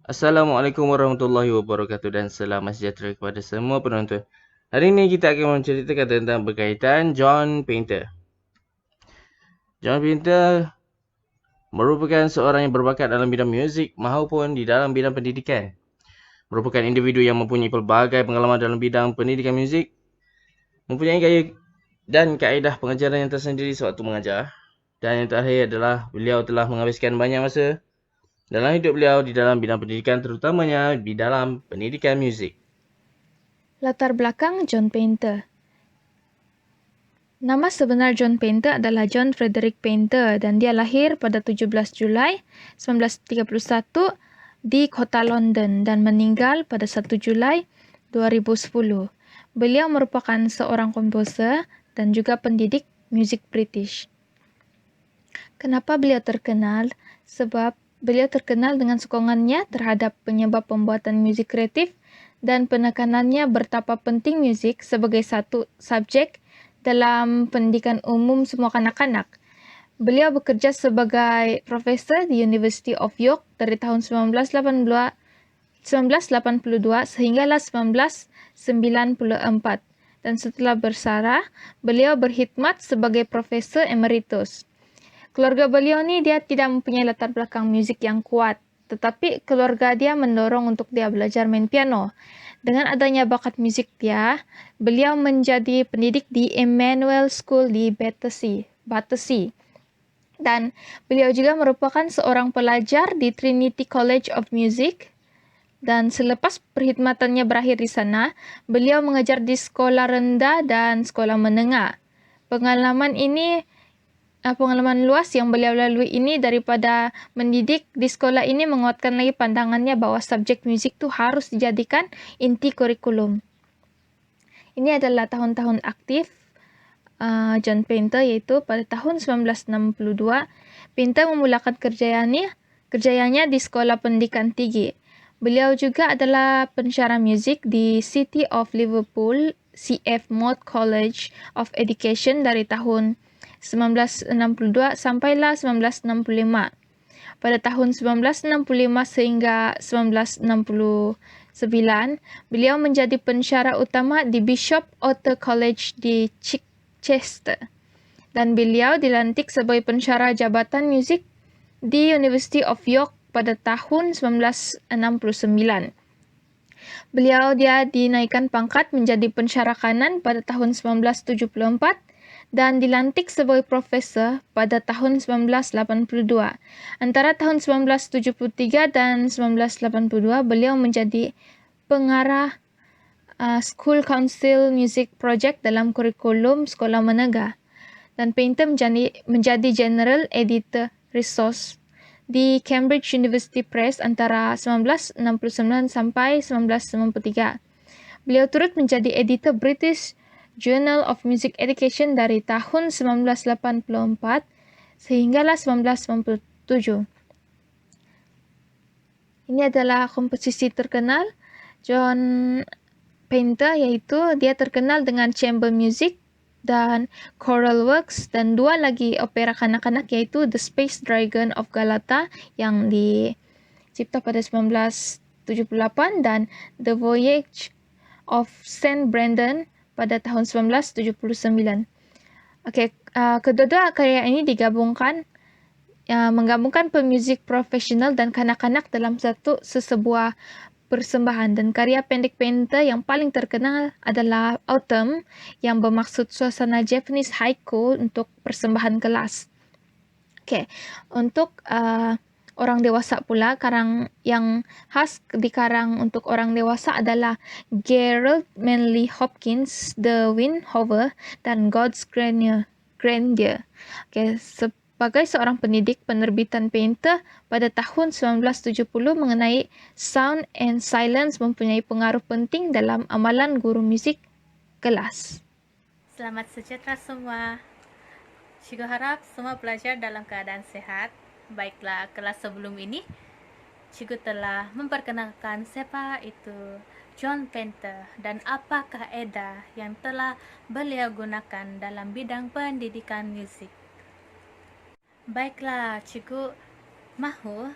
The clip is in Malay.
Assalamualaikum warahmatullahi wabarakatuh dan selamat sejahtera kepada semua penonton. Hari ini kita akan menceritakan tentang berkaitan John Painter. John Painter merupakan seorang yang berbakat dalam bidang muzik maupun di dalam bidang pendidikan. Merupakan individu yang mempunyai pelbagai pengalaman dalam bidang pendidikan muzik, mempunyai gaya dan kaedah pengajaran yang tersendiri sewaktu mengajar. Dan yang terakhir adalah beliau telah menghabiskan banyak masa dalam hidup beliau di dalam bidang pendidikan, terutamanya di dalam pendidikan muzik. Latar belakang John Painter. Nama sebenar John Painter adalah John Frederick Painter dan dia lahir pada 17 Julai 1931 di kota London dan meninggal pada 1 Julai 2010. Beliau merupakan seorang komposer dan juga pendidik musik British. Kenapa beliau terkenal? Sebab beliau terkenal dengan sokongannya terhadap penyebab pembuatan musik kreatif dan penekanannya betapa penting musik sebagai satu subjek dalam pendidikan umum semua kanak-kanak. Beliau bekerja sebagai profesor di University of York dari tahun 1982 sehinggalah 1994. Dan setelah bersarah, beliau berkhidmat sebagai profesor emeritus. Keluarga beliau ni dia tidak mempunyai latar belakang muzik yang kuat, tetapi keluarga dia mendorong untuk dia belajar main piano. Dengan adanya bakat muzik dia, beliau menjadi pendidik di Emmanuel School di Battersea. Dan beliau juga merupakan seorang pelajar di Trinity College of Music. Dan selepas perkhidmatannya berakhir di sana, beliau mengajar di sekolah rendah dan sekolah menengah. Pengalaman luas yang beliau lalui ini daripada mendidik di sekolah ini menguatkan lagi pandangannya bahwa subjek muzik tu harus dijadikan inti kurikulum. Ini adalah tahun-tahun aktif John Painter, iaitu pada tahun 1962, Painter memulakan kerjanya di Sekolah Pendidikan Tinggi. Beliau juga adalah pensyarah muzik di City of Liverpool CF Moore College of Education dari tahun 1962 sampailah 1965. Pada tahun 1965 sehingga 1969, beliau menjadi pensyarah utama di Bishop Author College di Chichester. Dan beliau dilantik sebagai pensyarah jabatan muzik di University of York pada tahun 1969. Dia dinaikkan pangkat menjadi pensyarah kanan pada tahun 1974 dan dilantik sebagai profesor pada tahun 1982. Antara tahun 1973 dan 1982, beliau menjadi pengarah School Council Music Project dalam kurikulum sekolah menengah. Dan Painter menjadi General Editor Resource di Cambridge University Press antara 1969 sampai 1993. Beliau turut menjadi editor British Journal of Music Education dari tahun 1984 sehinggalah 1997. Ini adalah komposisi terkenal John Painter, yaitu dia terkenal dengan chamber music dan choral works, dan dua lagi opera kanak-kanak yaitu The Space Dragon of Galata yang dicipta pada 1978 dan The Voyage of Saint Brendan pada tahun 1979. Kedua-dua karya ini menggabungkan pemuzik profesional dan kanak-kanak dalam sebuah persembahan. Dan karya pendek Painter yang paling terkenal adalah Autumn yang bermaksud suasana Japanese haiku untuk persembahan kelas. Untuk orang dewasa pula, karang yang khas dikarang untuk orang dewasa adalah Gerald Manley Hopkins, The Wind Hover, dan God's Grandeur. Sebagai seorang pendidik, penerbitan Painter pada tahun 1970 mengenai sound and silence mempunyai pengaruh penting dalam amalan guru musik kelas. Selamat sejahtera semua. Cikgu harap semua pelajar dalam keadaan sehat. Baiklah, kelas sebelum ini, Cikgu telah memperkenalkan siapa itu John Painter dan apa kaedah yang telah beliau gunakan dalam bidang pendidikan musik. Baiklah, Cikgu mahu